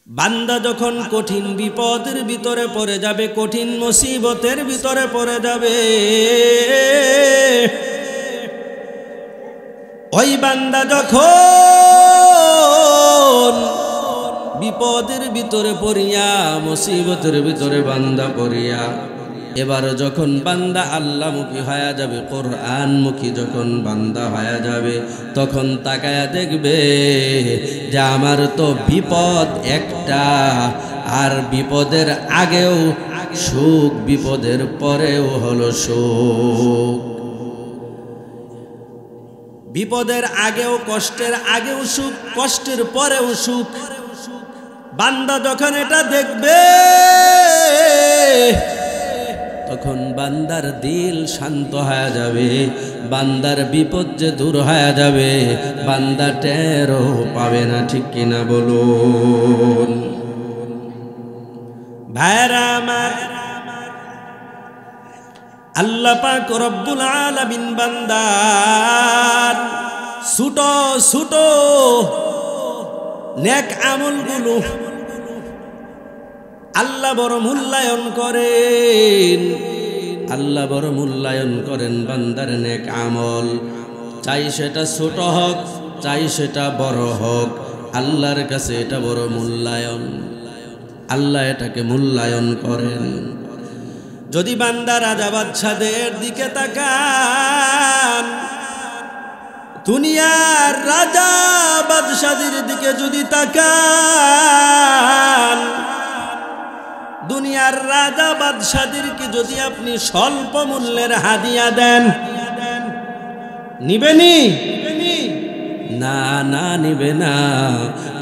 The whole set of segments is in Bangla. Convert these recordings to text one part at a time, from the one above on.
বান্দা যখন কঠিন বিপদের ভিতরে পড়ে যাবে, কঠিন মুসিবতের ভিতরে পড়ে যাবে, ওই বান্দা যখন বিপদের ভিতরে পড়িয়া, মুসিবতের ভিতরে বান্দা পড়িয়া, এবার যখন বান্দা আল্লাহমুখী হয়ে যাবে, কোরআনমুখী যখন বান্দা হয়ে যাবে, তখন তাকায়া দেখবে যে আমার তো বিপদ একটা, আর বিপদের আগেও সুখ, বিপদের পরেও হলো সুখ। বিপদের আগেও, কষ্টের আগেও সুখ, কষ্টের পরেও সুখ। বান্দা যখন এটা দেখবে, তখন বান্দার দিল শান্ত হয়ে যাবে, বান্দার বিপদ যে দূর হয়ে যাবে, বান্দা টেরও পাবে না। ঠিক কিনা বলুন ভাইরা আমার? আল্লাহ পাক রব্বুল আলামিন বান্দার ছোট ছোট নেক আমলগুলো আল্লাহ বড় মূল্যায়ন করেন। আল্লাহ বড় মূল্যায়ন করেন বান্দার নেক আমল, চাই সেটা ছোট হোক, চাই সেটা বড় হোক, আল্লাহর কাছে এটা বড় মূল্যায়ন। আল্লাহ এটাকে মূল্যায়ন করেন। যদি বান্দা রাজা বাদশাদের দিকে তাকান, দুনিয়ার রাজা বাদশাদের দিকে যদি তাকান, দুনিয়ার রাজা বাদশাদেরকে যদি আপনি স্বল্প মূল্যের হাদিয়া দেন, নিবেনি? না না, নিবে না।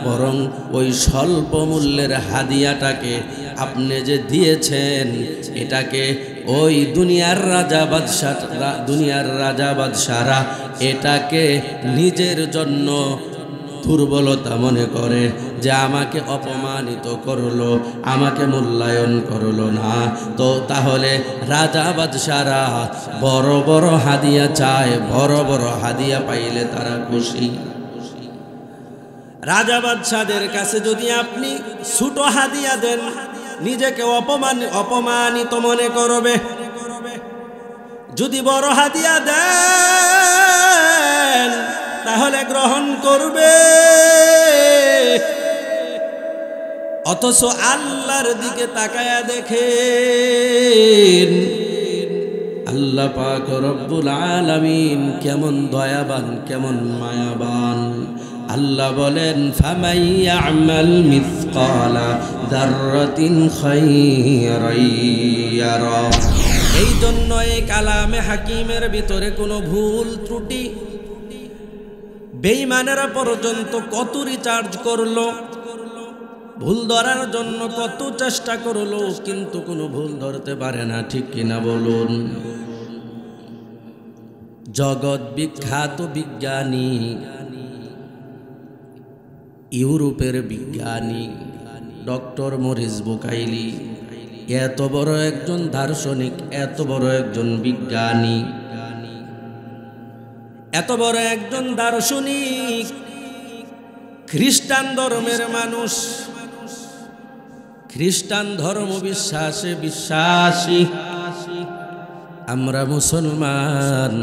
বরং ওই স্বল্প মূল্যের হাদিয়াটাকে আপনি যে দিয়েছেন, এটাকে ওই দুনিয়ার রাজা বাদশারা এটাকে নিজের জন্য দুর্বলতা মনে করে, যে আমাকে অপমানিত করলো, আমাকে মূল্যায়ন করলো না। তো তাহলে রাজা বাদশারা বড় বড় হাদিয়া চায়, বড় বড় হাদিয়া পাইলে তারা খুশি। রাজা বাদশাদের কাছে যদি আপনি ছোট হাদিয়া দেন, নিজেকে অপমানিত মনে করবে। যদি বড় হাদিয়া দেন, তাহলে গ্রহণ করবে। অথচ আল্লাহর দিকে তাকায়া দেখেন, আল্লাহ পাক রব্বুল আলামিন কেমন দয়াবান, কেমন মায়াবান। আল্লাহ বলেন, ফামান ইয়ামাল মিসকালা যাররাতিন খায়রান ইয়ারা। এই জন্য এই কালামে হাকিমের ভিতরে কোনো ভুল ত্রুটি, বেঈমানেরা পর্যন্ত কত রিচার্জ করলো, ভুল ধরার জন্য কত চেষ্টা করলো, কিন্তু কোনো ভুল ধরতে পারে না। ঠিক কিনা বলুন? জগৎ বিখ্যাত বিজ্ঞানী, ইউরোপের বিজ্ঞানী ডক্টর মরিস বুকাইলি, এত বড় একজন দার্শনিক, এত বড় একজন বিজ্ঞানী, এত বড় একজন দার্শনিক, খ্রিস্টান ধর্মের মানুষ, খ্রিস্টান ধর্ম বিশ্বাসী আমরা মুসলমান।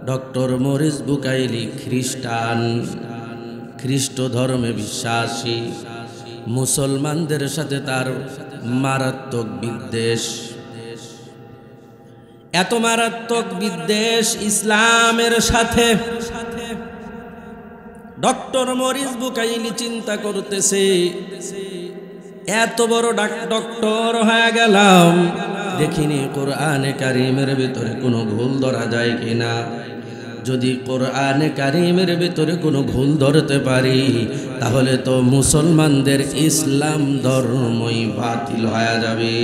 ডক্টর মরিস বুকাইলি খ্রিস্টান, খ্রিস্ট ধর্মে বিশ্বাসী। মুসলমানদের সাথে তার মারাত্মক বিদ্বেষ, এত মারাত্মক বিদ্বেষ ইসলামের সাথে। ডক্টর মরিস বুকাইলি চিন্তা করতেছে, এত বড় ডক্টর হয়ে গেলাম, দেখিনি কোরআনে কারিমের ভিতরে কোনো ভুল ধরা যায় কিনা। যদি কোরআনে কারিমের ভিতরে কোনো ভুল ধরতে পারি, তাহলে তো মুসলমানদের ইসলাম ধর্মই বাতিল হয়ে যাবে।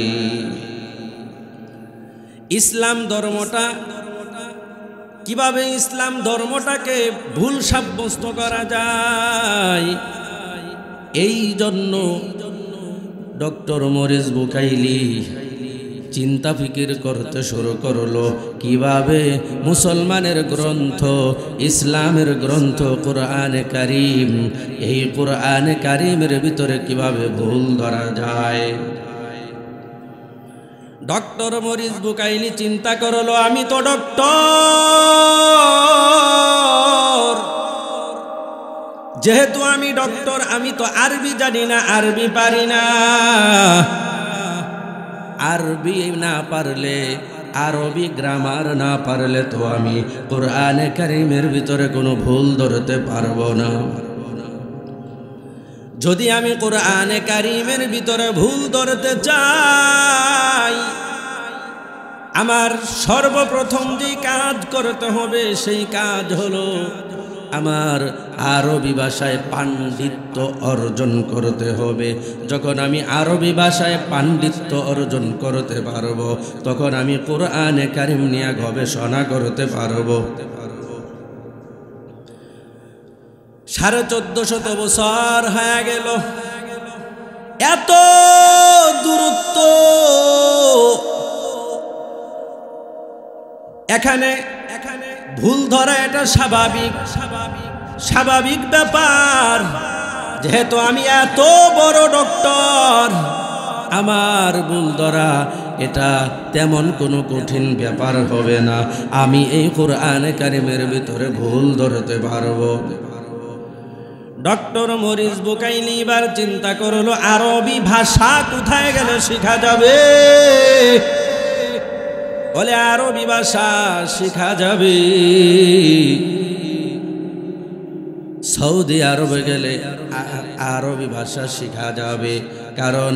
ইসলাম ধর্মটা কিভাবে, ইসলাম ধর্মটাকে ভুল সাব্যস্ত করা যায়, এই জন্য ডক্টর মরিস বুকাইলি চিন্তা ফিকির করতে শুরু করলো কিভাবে মুসলমানের গ্রন্থ, ইসলামের গ্রন্থ কোরআনে কারীম, এই কোরআনে কারীমের ভিতরে কিভাবে ভুল ধরা যায়। ডক্টর মরিস বুকাইলি চিন্তা করলো, আমি তো ডক্টর, যেহেতু আমি ডক্টর, আমি তো আরবি জানি না, আরবি পারি না। আরবি না পারলে, আরবি গ্রামার না পারলে তো আমি কোরআনে কারীমের ভিতরে কোনো ভুল ধরতে পারবো না। যদি আমি কোরআনে কারীমের ভিতরে ভুল ধরতে চাই, আমার সর্বপ্রথম যে কাজ করতে হবে সেই কাজ হলো আমার আরবি ভাষায় পাণ্ডিত্য অর্জন করতে হবে। যখন আমি আরবি ভাষায় পাণ্ডিত্য অর্জন করতে পারবো, তখন আমি কোরআনে কারীম নিয়ে গবেষণা করতে পারবো। 1450 বছর হয়ে গেল, এত দূরত্ব এখানে ভুল ধরা এটা স্বাভাবিক ব্যাপার। যেহেতু আমি এত বড় ডক্টর, আমার ভুল ধরা এটা তেমন কোনো কঠিন ব্যাপার হবে না। আমি এই কোরআনে কারীমের ভিতরে ভুল ধরতে পারবো। ডক্টর মরিস বুকাইলি এবার চিন্তা করলো, আরবি ভাষা কোথায় গেলে শেখা যাবে? বলে আরবি ভাষা শেখা যাবে সৌদি আরবে গেলে আরবি ভাষা শেখা যাবে, কারণ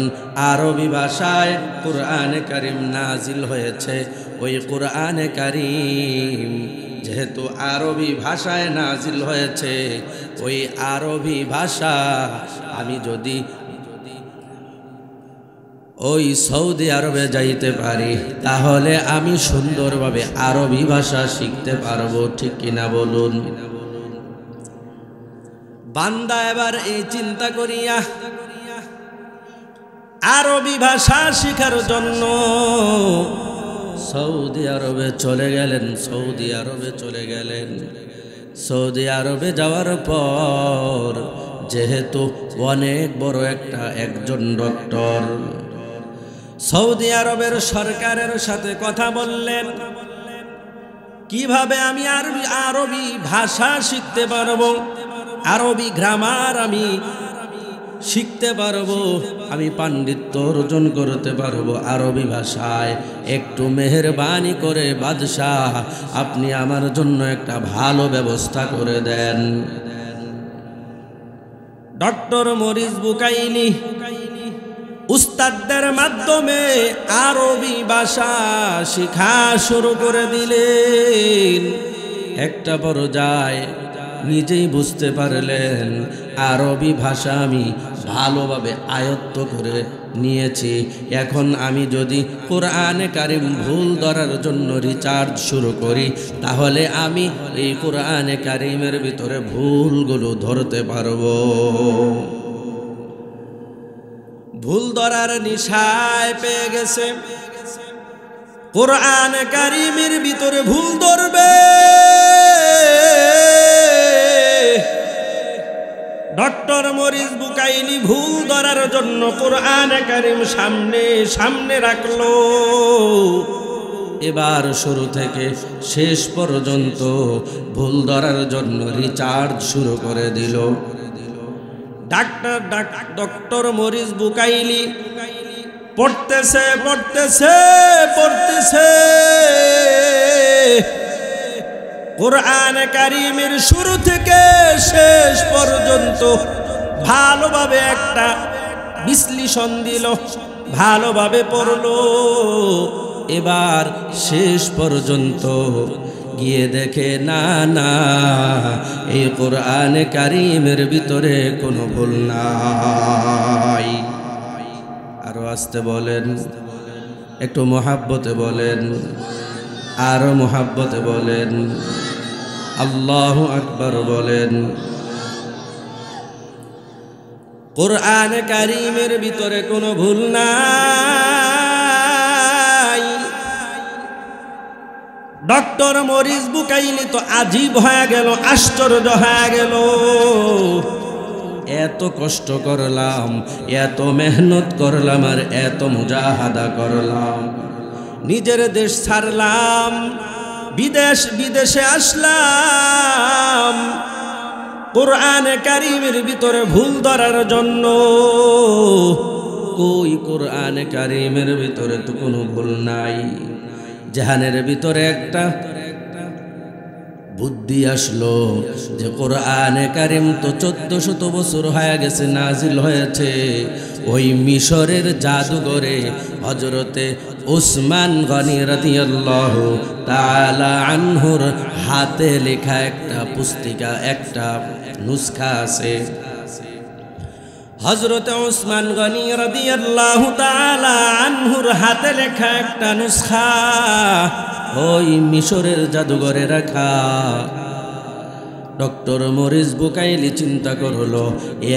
আরবি ভাষায় কোরআনে কারীম নাজিল হয়েছে। ওই কোরআনে কারীম যেহেতু আরবি ভাষায় নাজিল হয়েছে, ওই আরবি ভাষা আমি যদি ওই সৌদি আরবে যাইতে পারি, তাহলে আমি সুন্দরভাবে আরবি ভাষা শিখতে পারবো। ঠিক কিনা বলুন? বান্দা এবার এই চিন্তা করিয়া আরবি ভাষা শিখার জন্য সৌদি আরবে চলে গেলেন। সৌদি আরবে যাওয়ার পর যেহেতু অনেক বড় একজন ডক্টর, সৌদি আরবের সরকারের সাথে কথা বললেন, কিভাবে আমি আরবি ভাষা শিখতে পারবো, আরবি গ্রামার আমি শিখতে পারবো, আমি পাণ্ডিত্য অর্জন করতে পারবো আরবি ভাষায়। একটু মেহেরবানি করে বাদশাহ আপনি আমার জন্য একটা ভালো ব্যবস্থা করে দেন। ডক্টর মরিস বুকাইলি উস্তাদদের মাধ্যমে আরবি ভাষা শিখা শুরু করে দিলেন। একটা পর্যায়ে নিজেই বুঝতে পারলেন আরবি ভাষা আমি ভালোভাবে আয়ত্ত করে নিয়েছি। এখন আমি যদি কোরআনে কারীম ভুল ধরার জন্য রিসার্চ শুরু করি, তাহলে আমি এই কোরআনে কারীমের ভিতরে ভুলগুলো ধরতে পারবো। ভুল ধরার নিশায় পেয়ে গেছে, কোরআনে কারীমের ভিতরে ভুল ধরবে। ডক্টর মরিস বুকাইলি ভুল ধরার জন্য কোরআনে কারীম সামনে রাখলো। এবার শুরু থেকে শেষ পর্যন্ত ভুল ধরার জন্য রিসার্চ শুরু করে দিল। ডক্টর মরিস বুকাইলি পড়তেছে কোরআনে কারীমের শুরু থেকে শেষ পর্যন্ত ভালোভাবে একটা বিশ্লেষণ দিল, ভালোভাবে পড়লো। এবার শেষ পর্যন্ত গিয়ে দেখে না এই কোরআনে কারীমের ভিতরে কোনো ভুল নাই। আরো আস্তে বলেন, একটু মহাব্বতে বলেন, আরো মহাব্বতে বলেন, আল্লাহু আকবার বলেন। কোরআনে কারীমের ভিতরে কোনো ভুল নাই। ডক্টর মরিস বুকাইলি তো আজীব হয়ে গেল, আশ্চর্য হয়ে গেল। এত কষ্ট করলাম, এত মেহনত করলাম, আর এত মুজাহাদা করলাম, নিজের দেশ ছাড়লাম, বিদেশে আসলাম কোরআনে কারিমের ভিতরে ভুল ধরার জন্য। কই কোরআনে কারিমের ভিতরে তো কোনো ভুল নাই। জাহানের ভিতরে একটা বুদ্ধি আসলো যে কোরআনে কারিম তো 1400 বছর হয়ে গেছে নাজিল হয়েছে। ওই মিশরের জাদুঘরে হযরতে উসমান গনি রাদিয়াল্লাহু তাআলা আনহুর হাতে লেখা একটা পুস্তিকা, একটা নুসখা আছে। হযরতে উসমান গনি রাদিয়াল্লাহু তাআলা আনহুর হাতে লেখা একটা নুসখা ওই মিশরের জাদুঘরে রাখা। ডক্টর মরিস বুকাইলি চিন্তা করলো,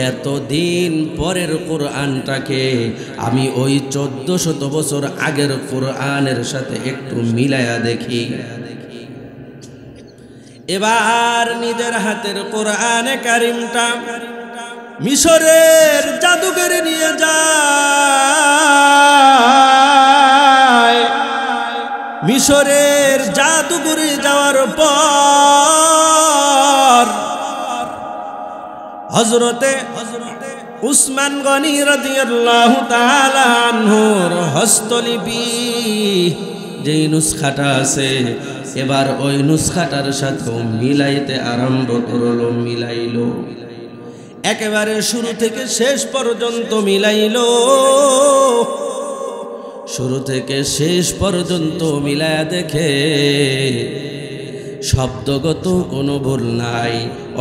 এতদিন পরের কোরআনটাকে আমি ওই 1400 বছর আগের কোরআনের সাথে একটু মিলায়া দেখি। এবার নিজের হাতের কোরআনে কারিমটা মিশরের জাদুঘরে নিয়ে যায়। মিশরের জাদুঘরে যাওয়ার পর হযরতে উসমান গনি রাদিয়াল্লাহু তাআলা আনহুর হস্তলিপি যেই নুসখাটা আছে, এবার ওই নুসখাটার সাথে মিলাইতে আরম্ভ করলো। মিলাইলো, একেবারে শুরু থেকে শেষ পর্যন্ত মিলাইলো। শুরু থেকে শেষ পর্যন্ত মিলায়া দেখে শব্দগত কোনো ভুল নাই,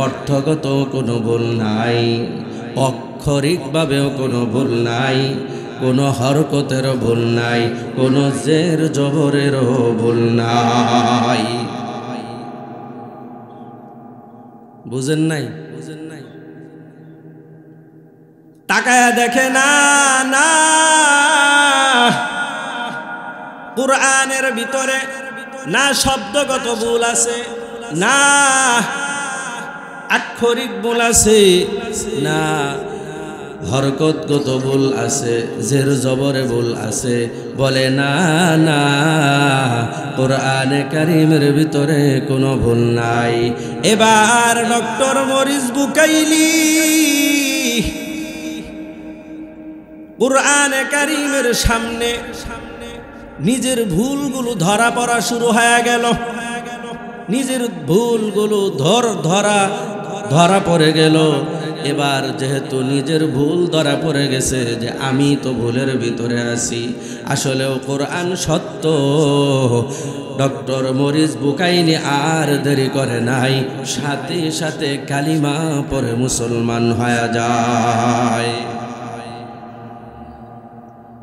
অর্থগত কোনো ভুল নাই, অক্ষরিকভাবেও কোনো ভুল নাই, কোনো হরকতেরও ভুল নাই, কোনো জের জবরেরও ভুল নাই। বুঝেন নাই? তাকায়া দেখে না, না কুরআনের ভিতরে না শব্দগত ভুল আছে, না আক্ষরিক ভুল আছে, না হরকতগত ভুল আছে, জের জবরে ভুল আছে। বলে না, না কোরআনে কারিমের ভিতরে কোনো ভুল নাই। এবার ডক্টর মরিস বুকাইলি কুরআনে কারিমের সামনে নিজের ভুলগুলো ধরা পড়া শুরু হয়ে গেল। নিজের ভুলগুলো ধরা পড়ে গেল। এবার যেহেতু নিজের ভুল ধরা পড়ে গেছে যে আমি তো ভুলের ভিতরে আছি, আসলেও কোরআন সত্য, ডক্টর মরিস বুকাইলি আর দেরি করে নাই, সাথে সাথে কালিমা পড়ে মুসলমান হয়ে যায়।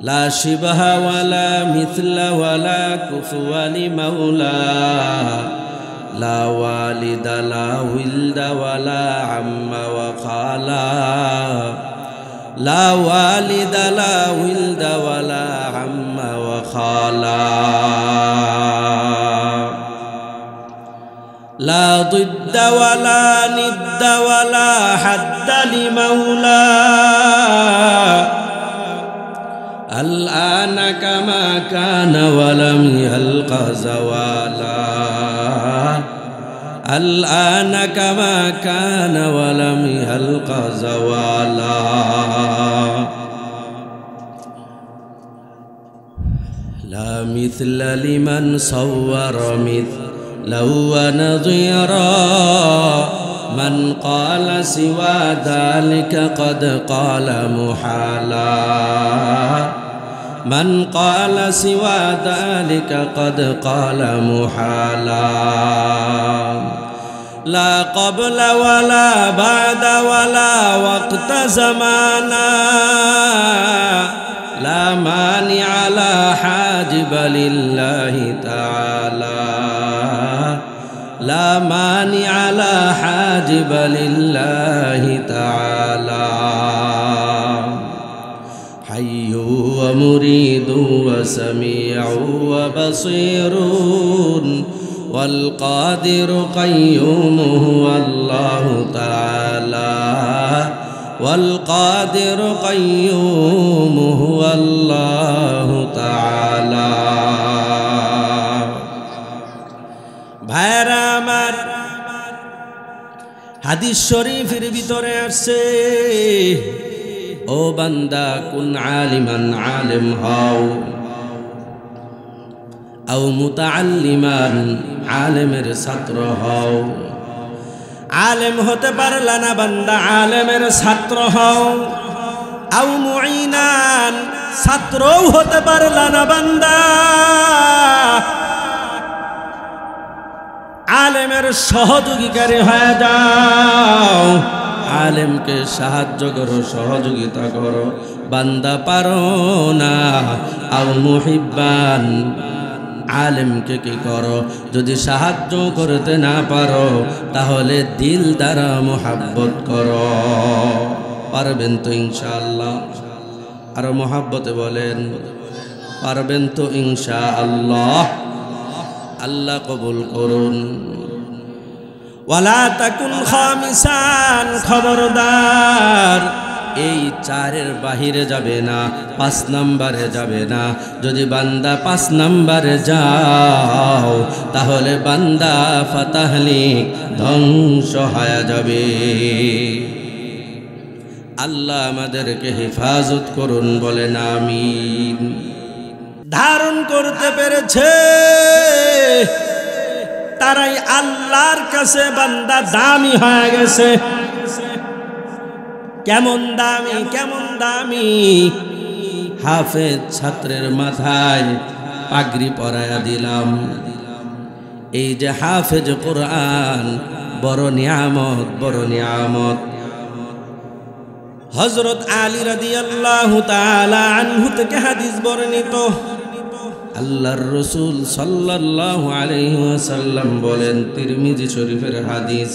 লা শিবহা ওয়ালা মিথলা ওয়ালা কুফুয়া লিমাওলা, লা ওয়ালিদা লা উইলদা ওয়ালা আম্মা ওয়া খালা, লা ওয়ালিদা লা উইলদা ওয়ালা আম্মা ওয়া খালা, লা দিদ্দা ওয়ালা নিদ্দা ওয়ালা হাদ্দা লিমাওলা, الآن كما كان ولم يلق زوالا، الآن كما كان ولم يلق زوالا، لا مثل لمن صور مثله ونظيرا، من قال سوى ذلك قد قال محالا، من قال سوى ذلك قد قال محالا، لا قبل ولا بعد ولا وقت زمانا، لا مانع لا حاجب لله تعالى، لا مانع لا حاجب لله تعالى، حي ومريد وسميع وبصير والقادر قيوم هو الله تعالى والقادر قيوم هو الله تعالى ভাইরা আমার হাদিস শরীফের ভিতরে আছে ও বান্দা কুন আলিমান আলেম হও আও মুতাআল্লিমান আলেমের ছাত্র হও আলেম হতে পারলা না বান্দা আলেমের ছাত্র হও আও মুঈনান ছাত্রও হতে পারলা না বান্দা আলেমের সহযোগীকারী হয়ে যাও আলেমকে সাহায্য করো সহযোগিতা করো বান্দা পারো না আও মুহিব্বান আলেমকে কি করো যদি সাহায্য করতে না পারো তাহলে দিল দ্বারা মোহাব্বত করো পারবেন তো ইনশাআল্লাহ আর মোহাব্বতে বলেন পারবেন তো ইনশাআল্লাহ আল্লাহ কবুল করুন ওয়ালা তাকুন খামিসান খবরদার এই চারের বাহিরে যাবে না 5 নম্বরে যাবে না যদি বান্দা 5 নম্বরে যাও তাহলে বান্দা ফাতাহলিক ধ্বংস হয়ে যাবে আল্লাহ আমাদেরকে হেফাজত করুন বলেন আমিন ধারণ করতে পেরেছে তারাই আল্লাহর কাছে বান্দা দামি হয়ে গেছে কেমন দামি কেমন দামি হাফেজ ছাত্রের মাথায় পাগড়ি পরায়া দিলাম এই যে হাফেজ কোরআন বড় নিয়ামত বড় নিয়ামত হযরত আলী রাদিয়াল্লাহু তাআলা আনহু থেকে হাদিস বর্ণিত আল্লাহর রাসূল সাল্লাল্লাহু আলাইহি ওয়াসাল্লাম বলেন তিরমিজি শরীফের হাদিস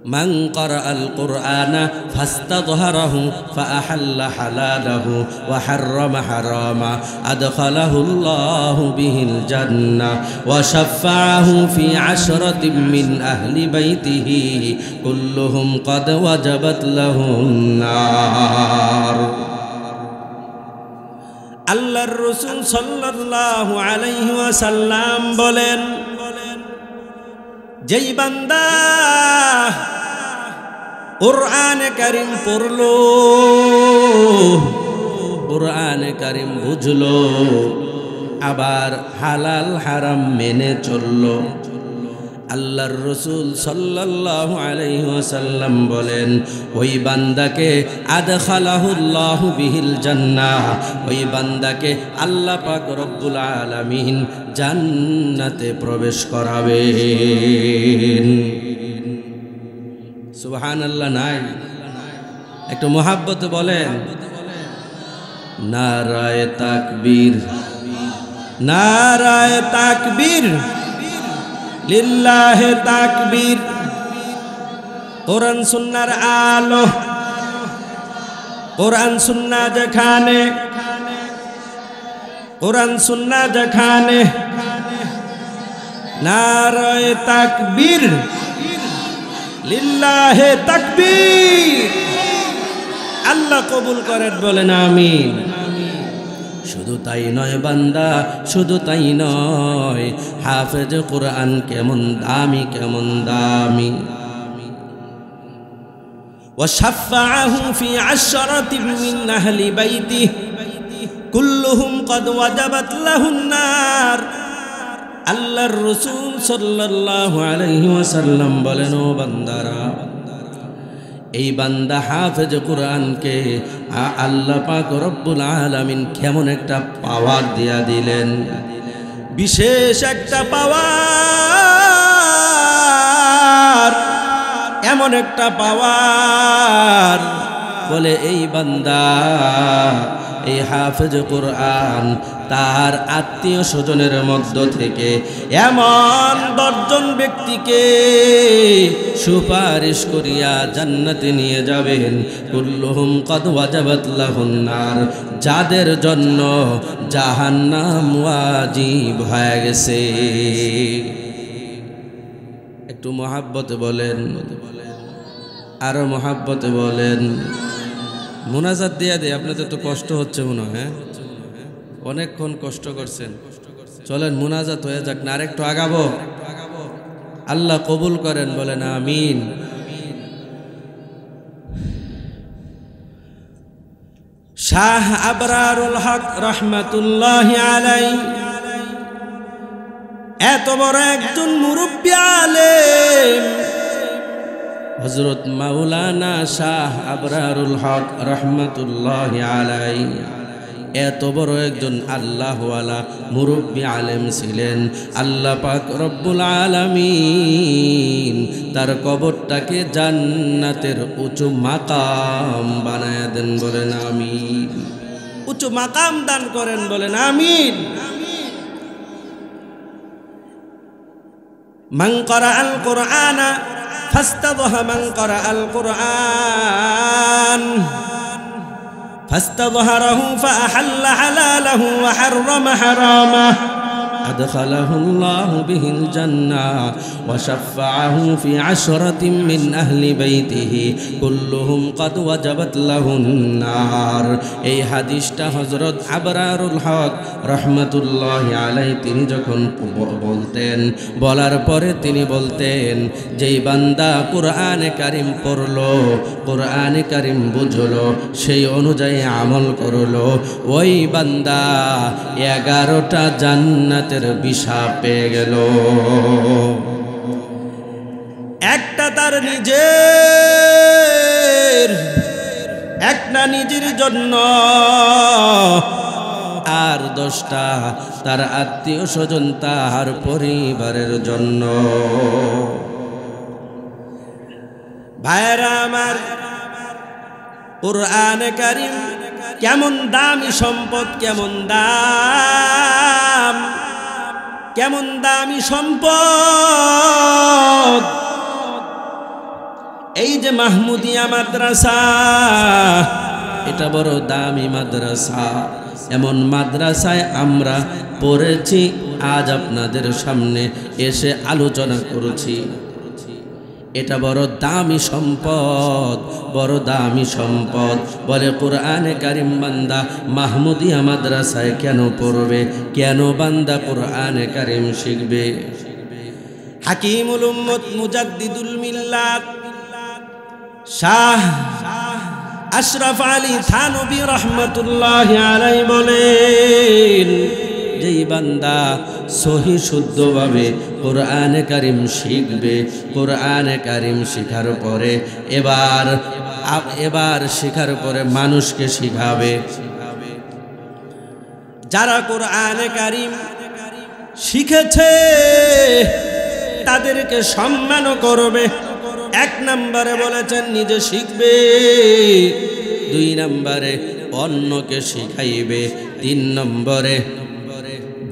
মান ক্বারাআল কুরআনা ফাস্তাযহারাহু ফাআহাল্লা হালালাহু ওয়া হাররামা হারামা আদখালাহুল্লাহু বিহিল জান্নাহ ওয়া শাফাআহু ফি 'আশরাতিন মিন আহলি বাইতিহি কুল্লুহুম ক্বাদ ওয়াজাবাত লাহুন নার আল্লাহর রাসূল সাল্লাল্লাহু আলাইহি ওয়াসাল্লাম বলেন যেই বান্দা কুরআনে কারীম পড়লো কুরআনে কারীম বুঝলো আবার হালাল হারাম মেনে চললো আল্লাহর রাসূল সাল্লাল্লাহু আলাইহি ওয়াসাল্লাম বলেন ওই বান্দাকে আদখালাহুল্লাহু বিহিল জান্নাহ ওই বান্দাকে আল্লাহ পাক রব্বুল আলামিন জান্নাতে প্রবেশ করাবেন সুবহানাল্লাহ নাই একটু মোহাব্বতে বলেন নারায়ে তাকবীর নারায়ে তাকবীর লিল্লাহে তাকবীর কোরআন সুন্নাহর আলো কোরআন সুন্নাহ যেখানে কোরআন সুন্নাহ যেখানে নারায়ে তাকবীর লিল্লাহে তাকবীর আল্লাহ কবুল করেন বলেন আমিন শুধু তাই নয় বান্দা শুধু তাই নয় হাফেজ কুরআন কেমন দামি কেমন দামি ওয়াশাফাআহু ফি 'আশরাতিন মিন আহলি বাইতিহি কুল্লুহুম ক্বাদ ওয়াজাবাত লাহুন নার আল্লাহর রাসূল সাল্লাল্লাহু আলাইহি ওয়াসাল্লাম বলেন ও বান্দারা এই বান্দা হাফেজ কুরআনকে আল্লাহ পাক রব্বুল আলামিন কেমন একটা পাওয়ার দিয়া দিলেন বিশেষ একটা পাওয়ার এমন একটা পাওয়ার বলে এই বান্দা, এই হাফেজ কোরআন তার আত্মীয় স্বজনের মধ্য থেকে এমন 10 জন ব্যক্তিকে সুপারিশ করিয়া জান্নাতে নিয়ে যাবেন, কুল্লুহুম কদ ওয়াজাবাত লাহুন নার, যাদের জন্য জাহান্নাম ওয়াজিব হয়ে গেছে। একটু মহাব্বতে বলেন, আরো মহাব্বতে বলেন। মুনাজাত দিয়া দে, আপনাদের তো কষ্ট হচ্ছে মনে হয়, অনেকক্ষণ কষ্ট করছেন। চলেন মুনাজাত হয়ে যাক না, আরেকটু আগাবো। আল্লাহ কবুল করেন, বলেন আমিন। শাহ আবরারুল হক রহমাতুল্লাহি আলাইহি এত বড় একজন মুরব্বী আলেম, হযরত মাওলানা শাহ আবরারুল হক রহমাতুল্লাহি আলাইহি এত বড় একজন আল্লাহওয়ালা মুরব্বী আলেম ছিলেন। আল্লাহ পাক রব্বুল আলামিন তার কবরটাকে জান্নাতের উঁচু মাকাম বানায়া দেন, বলেন আমিন। উঁচু মাকাম দান করেন, বলেন আমিন। মান ক্বরাআল কুরআনা ফাস্তাযহা, মান ক্বরাআল কুরআন فاستظهره فأحل حلاله وحرم حرامه أدخله الله به الجنة وشفعه في 10 من أهل بيته كلهم قد وجبت له النار। এই হাদিসটা হযরত আবরারুল হক রহমাতুল্লাহি আলাইহি তিনি যখন বলতেন, বলার পরে তিনি বলতেন, যেই বান্দা কুরআনে কারীম পড়লো, কুরআনে কারীম বুঝলো, সেই অনুযায়ী আমল করলো, ওই বান্দা 11টা জান্নাতের ভিসা পেয়ে গেল। একটা তার নিজের, একটা নিজের জন্য, আর 10টা তার আত্মীয় স্বজন, তার পরিবারের জন্য। ভাইরা আমার, কুরআনে কারীম কেমন দামি সম্পদ, কেমন দাম, কেমন দামি সম্পদ। এই যে মাহমুদিয়া মাদ্রাসা, এটা বড় দামি মাদ্রাসা। এমন মাদ্রাসায় আমরা পড়েছি, আজ আপনাদের সামনে এসে আলোচনা করছি। এটা বড় দামি সম্পদ, বড় দামি সম্পদ। বলে কুরআনে কারীম বান্দা মাহমুদিয়া মাদ্রাসায় কেন পড়বে, কেন বান্দা কুরআনে কারীম শিখবে? হাকিমুল উম্মত মুজাদ্দিদুল মিল্লাত শাহ আশরাফ আলী থানভী রহমাতুল্লাহি আলাইহি বলেন, যেই বান্দা সহি শুদ্ধভাবে কুরআনে কারীম শিখবে, কুরআনে কারীম শিখার পরে এবার শিখার পরে মানুষকে শিখাবে। যারা কুরআনে কারীম শিখেছে তাদেরকে সম্মান করবে। 1 নম্বরে বলেছেন নিজে শিখবে, 2 নম্বরে অন্যকে শিখাইবে, 3 নম্বরে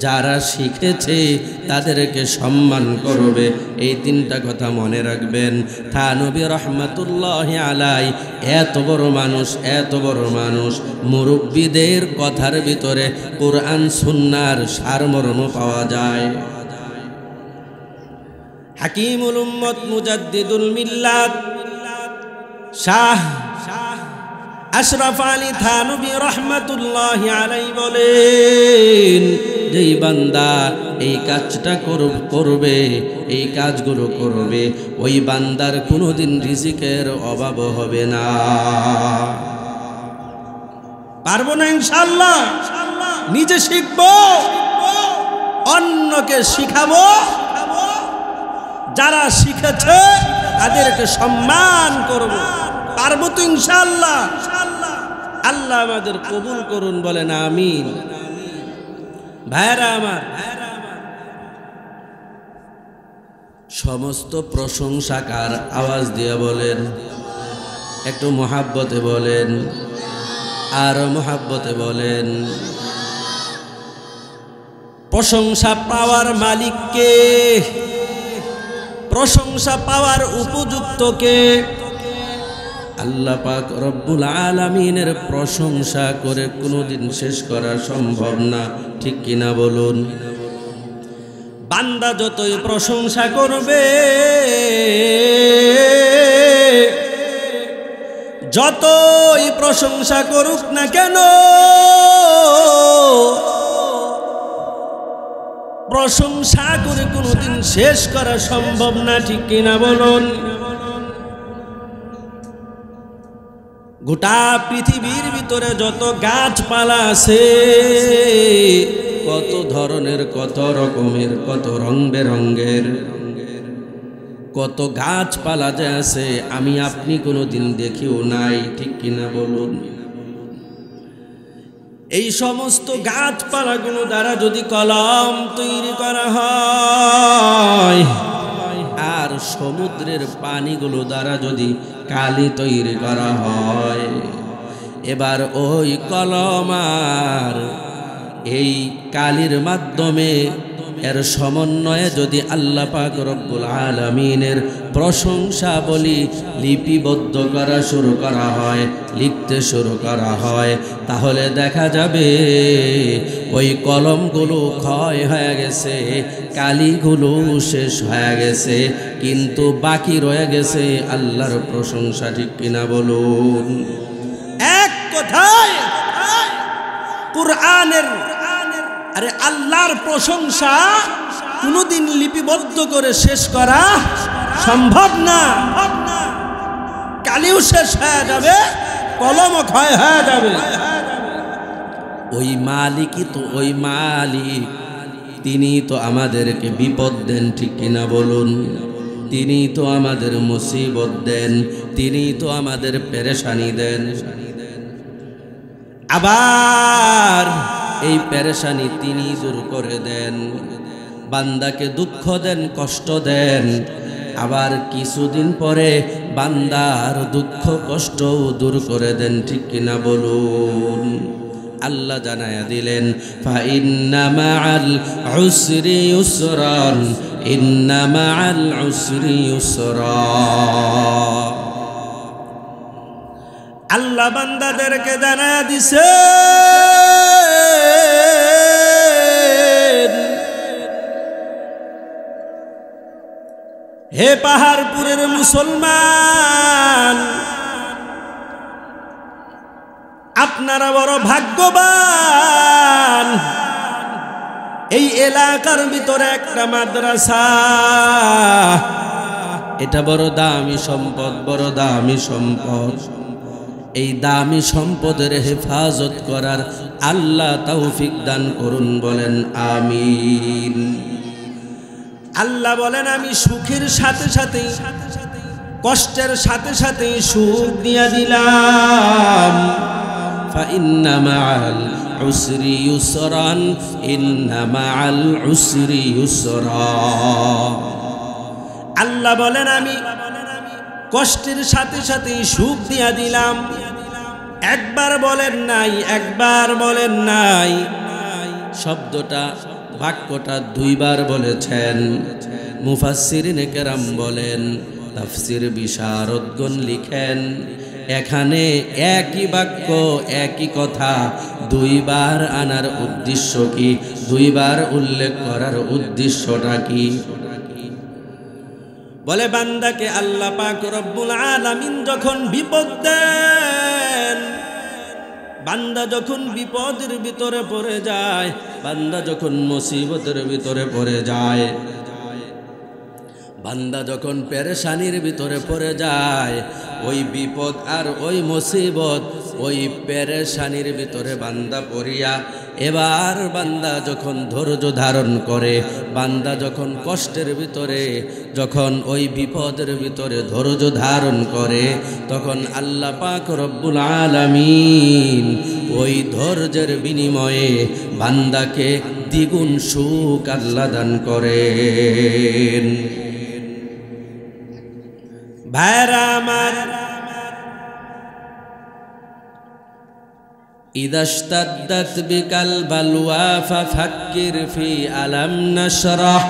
যারা শিখেছে তাদেরকে সম্মান করবে। এই 3টা কথা মনে রাখবেন। থানভী রহমাতুল্লাহি আলাইহি এত বড় মানুষ, এত বড় মানুষ, মুরব্বীদের কথার ভিতরে কুরআন সুন্নাহর সারমর্ম পাওয়া যায়। হাকিমুল উম্মত মুজাদ্দিদুল মিল্লাত শাহ আশরাফ আলী থানভী রহমাতুল্লাহি আলাইহি বলেন, যেই বান্দা এই কাজটা করবে, এই কাজগুলো করবে, ওই বান্দার কোনোদিন রিজিকের অভাব হবে না। পারবো না ইনশাআল্লাহ? নিজে শিখবো, অন্যকে শিখাবো, যারা শিখেছে তাদেরকে সম্মান করব। পারবো তো ইনশাআল্লাহ? আল্লাহ আমাদের কবুল করুন, বলেন আমিন। ভাইরা আমার, সমস্ত প্রশংসাকার আওয়াজ দিয়ে বলেন একটু মোহাব্বতে বলেন, আর মোহাব্বতে বলেন। প্রশংসা পাওয়ার মালিককে, প্রশংসা পাওয়ার উপযুক্ত কে? আল্লাহ পাক রব্বুল আলামিনের প্রশংসা করে কোনোদিন শেষ করা সম্ভব না, ঠিক কিনা বলুন? বান্দা যতই প্রশংসা করবে, যতই প্রশংসা করুক না কেন, প্রশংসা করে কোনোদিন শেষ করা সম্ভব না, ঠিক কিনা বলুন? গোটা পৃথিবীর ভিতরে যত গাছপালা আছে, কত ধরনের, কত রকমের, কত রং বেরঙ্গের কত গাছপালা যে আছে, আমি আপনি কোনোদিন দেখিও নাই, ঠিক কিনা বলুন? এই সমস্ত গাছপালাগুলো দ্বারা যদি কলম তৈরি করা হয়, আর সমুদ্রের পানিগুলো দ্বারা যদি কালি তৈরি করা হয়, এবার ওই কলম আর এই কালির মাধ্যমে এর সমন্বয়ে যদি আল্লাহ পাক রব্বুল আলামিনের প্রশংসা বলি লিপিবদ্ধ করা শুরু করা হয়, লিখতে শুরু করা হয়, তাহলে দেখা যাবে ওই কলমগুলো ক্ষয় হয়ে গেছে, কালিগুলো শেষ হয়ে গেছে, কিন্তু বাকি রয়ে গেছে আল্লাহর প্রশংসা, ঠিক কিনা বলুন? এক কথায় কুরআনের, আরে আল্লাহর প্রশংসা কোনোদিন লিপিবদ্ধ করে শেষ করা সম্ভব না। কালিও শেষ হয়ে যাবে, কলমও ক্ষয় হয়ে যাবে। ওই মালিকই তো, ওই মালিক, তিনি তো আমাদেরকে বিপদ দেন, ঠিক কিনা বলুন? তিনি তো আমাদের মুসিবত দেন, তিনি তো আমাদের পেরেশানি দেন। আবার এই পেরেশানি তিনি দূর করে দেন, বান্দাকে দুঃখ দেন, কষ্ট দেন, আবার কিছুদিন পরে বান্দার দুঃখ কষ্ট দূর করে দেন, ঠিক কিনা বলুন? আল্লাহ জানায়া দিলেন, ফাইন্না মাআল উসরি ইউসরান, ইন্না মাআল উসরি ইউসরা। আল্লাহ বান্দাদেরকে জানায়া দিছে, হে পাহাড়পুরের মুসলমান, আপনারা বড় ভাগ্যবান। এই এলাকার ভিতরে একটা মাদ্রাসা, এটা বড় দামি সম্পদ, বড় দামি সম্পদ। এই দামি সম্পদের হেফাজত করার আল্লাহ তৌফিক দান করুন, বলেন আমিন। আল্লাহ বলেন, আমি সুখের সাথে সাথে, কষ্টের সাথে সাথে সুখ দিয়া দিলাম। ফাইন্না মাআল উসরি ইউসরান, ইন্না মাআল উসরি ইউসরা। আল্লাহ বলেন, আমি কষ্টের সাথে সাথে সুখ দিয়া দিলাম। একবার বলেন নাই, একবার বলেন নাই, শব্দটা, বাক্যটা দুইবার বলেছেন। মুফাসসিরিনে কেরাম বলেন, তাফসির বিশারদগণ লিখেন, এখানে একই বাক্য, একই কথা দুইবার আনার উদ্দেশ্য কি? দুইবার উল্লেখ করার উদ্দেশ্যটা কি? বলে, বান্দাকে আল্লাহ পাক রব্বুল আলামিন যখন বিপদ দেন, বান্দা যখন বিপদের ভিতরে পড়ে যায়, বান্দা যখন মুসিবতের ভিতরে পড়ে যায়, বান্দা যখন পেরেশানির ভিতরে পড়ে যায়, ওই বিপদ আর ওই মুসিবত, ওই পেরেশানির ভিতরে বান্দা পড়িয়া এবার বান্দা যখন ধৈর্য ধারণ করে, বান্দা যখন কষ্টের ভিতরে, যখন ওই বিপদের ভিতরে ধৈর্য ধারণ করে, তখন আল্লাহ পাক রব্বুল আলামিন ওই ধৈর্যের বিনিময়ে বান্দাকে দ্বিগুণ সুখ আল্লাহ দান করেন। ভাইরা আমার, إذا اشتدت بك البلوى ففكر في ألم نشرح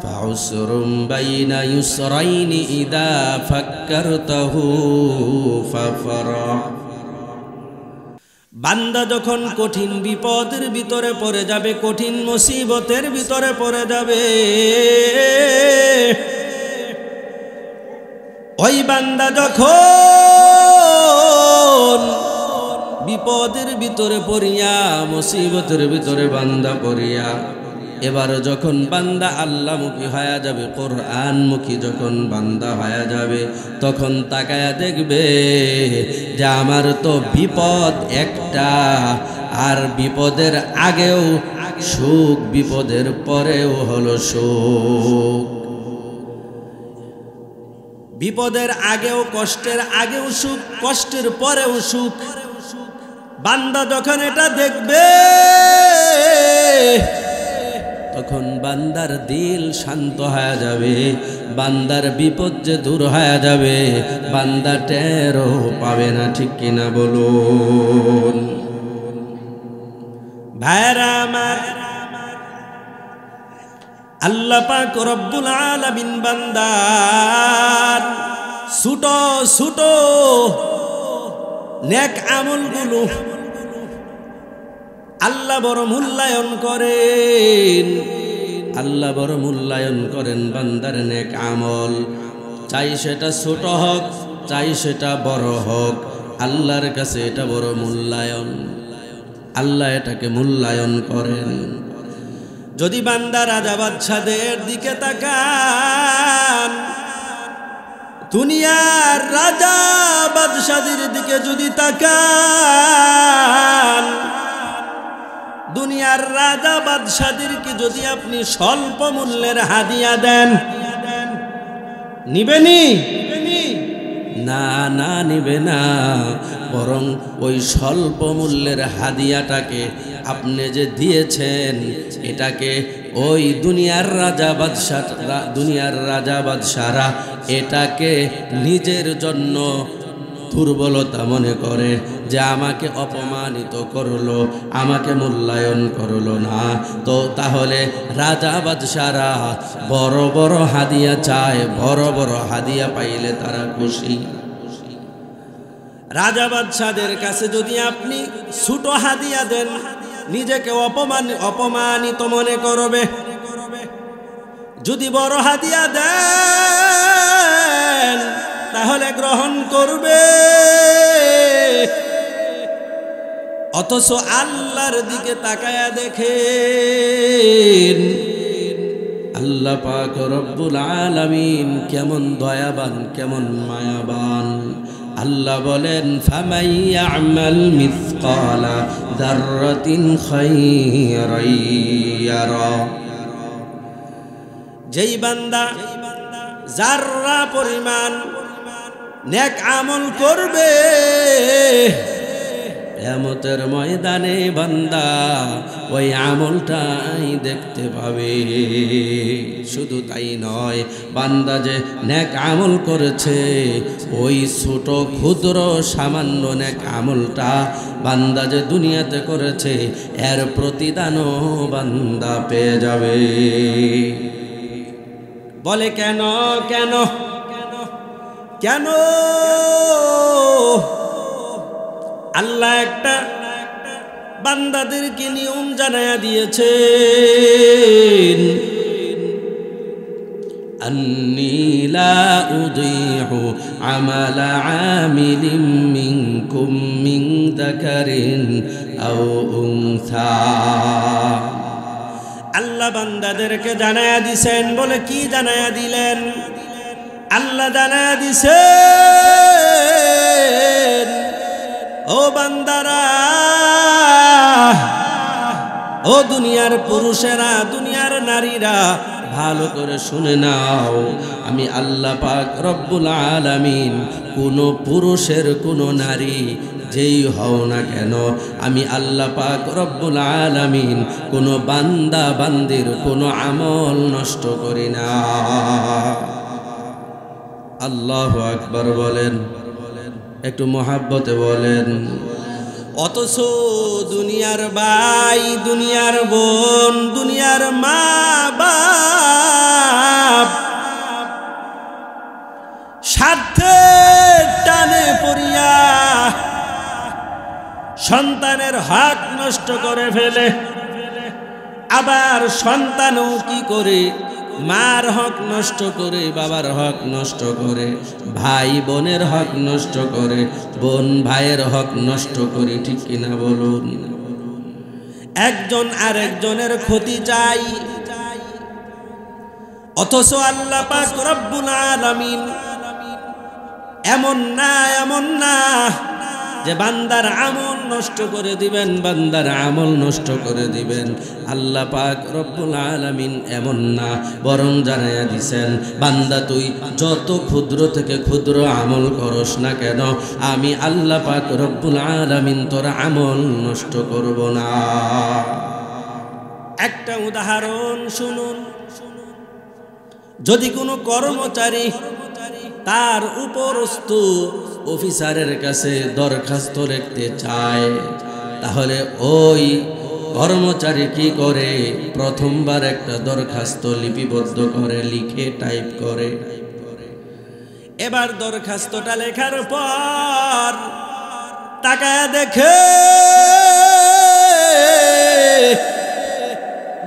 فعسر بين يسرين إذا فكرته ففرح বান্দা যখন কঠিন বিপদের ভিতরে পড়ে যাবে, কঠিন মুসিবতের ভিতরে পড়ে যাবে, ওই বান্দা যখন বিপদের ভিতরে পড়িয়া, মুসিবতের ভিতরে বান্দা পড়িয়া, এবার যখন বান্দা আল্লাহমুখী হয়ে যাবে, কোরআনমুখী যখন বান্দা হয়ে যাবে, তখন তাকায়া দেখবে যে আমার তো বিপদ একটা, আর বিপদের আগেও সুখ, বিপদের পরেও হলো সুখ। বিপদের আগেও, কষ্টের আগেও সুখ, কষ্টের পরেও সুখ। বান্দা যখন এটা দেখবে, তখন বান্দার দিল শান্ত হয়ে যাবে, বান্দার বিপদ যে দূর হয়ে যাবে, বান্দা টেরও পাবে না। ঠিক কিনা বলুন ভাইরা আমার? আল্লাহ পাক রব্বুল আলামিন বান্দার ছোট ছোট নেক আমলগুলো আল্লাহ বড় মূল্যায়ন করেন, আল্লাহ বড় মূল্যায়ন করেন বান্দার নেক আমল। চাই সেটা ছোট হোক, চাই সেটা বড় হোক, আল্লাহর কাছে এটা বড় মূল্যায়ন। আল্লাহ এটাকে মূল্যায়ন করেন। যদি বান্দা রাজা বাদশাদের দিকে তাকান, দুনিয়ার রাজা বাদশাদের দিকে যদি তাকান, দুনিয়ার রাজা বাদশাদেরকে যদি আপনি স্বল্প মূল্যের হাদিয়া দেন, নিবেনি? না না, নিবে না। বরং ওই স্বল্প মূল্যের হাদিয়াটাকে আপনি যে দিয়েছেন, এটাকে ওই দুনিয়ার রাজা বাদশারা এটাকে নিজের জন্য দুর্বলতা মনে করে, যে আমাকে অপমানিত করলো, আমাকে মূল্যায়ন করলো না। তো তাহলে রাজা বাদশারা বড় বড় হাদিয়া চায়, বড় বড় হাদিয়া পাইলে তারা খুশি। রাজা বাদশাদের কাছে যদি আপনি ছোট হাদিয়া দেন, নিজেকে অপমানিত মনে করবে। যদি বড় হাদিয়া দেন, তাহলে গ্রহণ করবে। অথচ আল্লাহর দিকে তাকায়া দেখেন, আল্লাহ পাক রব্বুল আলামিন কেমন দয়াবান, কেমন মায়াবান। আল্লাহ বলেন, ফামান ইয়া'মাল মিসকালা যাররাতিন খায়রান ইয়ারা। যেই বান্দা যাররা পরিমাণ নেক আমল করবে, কিয়ামতের ময়দানে বান্দা ওই আমলটাই দেখতে পাবে। শুধু তাই নয়, বান্দা যে নেক আমল করেছে, ওই ছোট ক্ষুদ্র সামান্য নেক আমলটা বান্দা যে দুনিয়াতে করেছে, এর প্রতিদানও বান্দা পেয়ে যাবে। বলে কেন কেন কেন? আল্লাহ একটা বান্দাদেরকে নিয়ম জানায়া দিয়েছেন, আন্নী লা উযীউ আমালা আমিলিন মিনকুম মিন যাকারিন আও উনসা। আল্লাহ বান্দাদেরকে জানায়া দিছেন। বলে কি জানায়া দিলেন? আল্লাহ জানায়া দিছেন, ও বান্দারা, ও দুনিয়ার পুরুষেরা, দুনিয়ার নারীরা, ভালো করে শুনে নাও। আমি আল্লাহ পাক রব্বুল আলামিন কোনো পুরুষের কোনো নারী যেই হও না কেন, আমি আল্লাহ পাক রব্বুল আলামিন কোনো বান্দা বান্দির কোনো আমল নষ্ট করি না। আল্লাহু আকবার বলেন, একটু মহাব্বতে বলেন। অথচ দুনিয়ার ভাই, দুনিয়ার বোন, দুনিয়ার মা বাপ স্বার্থের টানে পড়িয়া সন্তানের হক নষ্ট করে ফেলে। আবার সন্তানও কি করে? মার হক নষ্ট করে, বাবার হক নষ্ট করে, ভাই বোনের হক নষ্ট করে, বোন ভাইয়ের হক নষ্ট করে। ঠিক কিনা বলুন? একজন আরেকজনের ক্ষতি চাই, অথচ আল্লাহ পাক রব্বুল আলামিন এমন না যে বান্দার আমল নষ্ট করে দিবেন, বান্দার আমল নষ্ট করে দিবেন। আল্লাহ পাক রব্বুল আলামিন এমন না, বরং জানাইয়া দিছেন, বান্দা তুই যত ক্ষুদ্র থেকে ক্ষুদ্র আমল করস না কেন, আমি আল্লাহ পাক রব্বুল আলামিন তোর আমল নষ্ট করব না। একটা উদাহরণ শুনুন। যদি কোনো কর্মচারী তার উপরস্থ অফিসারের কাছে দরখাস্ত লিখতে চায়, তাহলে ওই কর্মচারী কি করে? প্রথমবার একটা দরখাস্ত লিপিবদ্ধ করে, লিখে টাইপ করে। এবার দরখাস্তটা লেখার পর তাকায় দেখে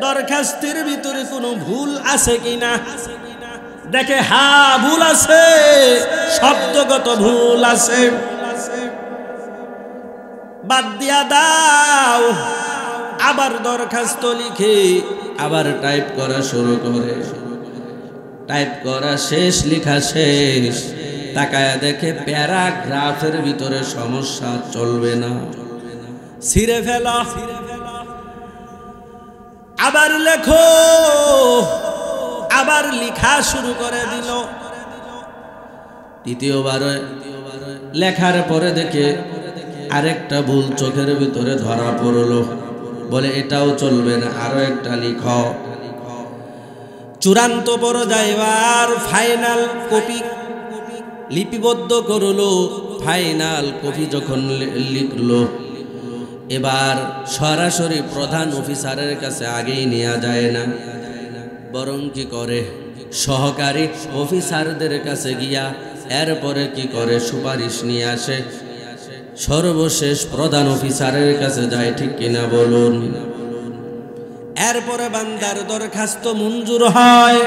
দরখাস্তের ভিতরে কোনো ভুল আছে কিনা। দেখে হ্যাঁ ভুল আছে, শব্দগত ভুল আছে, বাদ দিয়া দাও। আবার দরখাস্ত লিখে আবার টাইপ করা শুরু করে। টাইপ করা শেষ, লেখা শেষ, তাকায়া দেখে প্যারাগ্রাফের ভিতরে সমস্যা, চলবে না, ছিঁড়ে ফেলা। আবার লেখো, আবার লেখা শুরু করে দিল। দ্বিতীয়বার লেখার পরে দেখে আরেকটা ভুল চোখের ভিতরে ধরা পড়লো, বলে এটাও চলবে না, আরো একটা লিখো। চূড়ান্ত পর্যায়ে এবার ফাইনাল কপি লিপিবদ্ধ করলো। ফাইনাল কপি যখন লিখলো, এবার সরাসরি প্রধান অফিসারের কাছে আগেই নেওয়া যায় না, বরং কি করে? সহকারী অফিসারদের কাছে গিয়া এরপরে কি করে? সুপারিশ নিয়ে আসে, সর্বশেষ প্রধান অফিসারের কাছে যায়। ঠিক কিনা বলুন? এরপরে বান্দার দরখাস্ত মঞ্জুর হয়।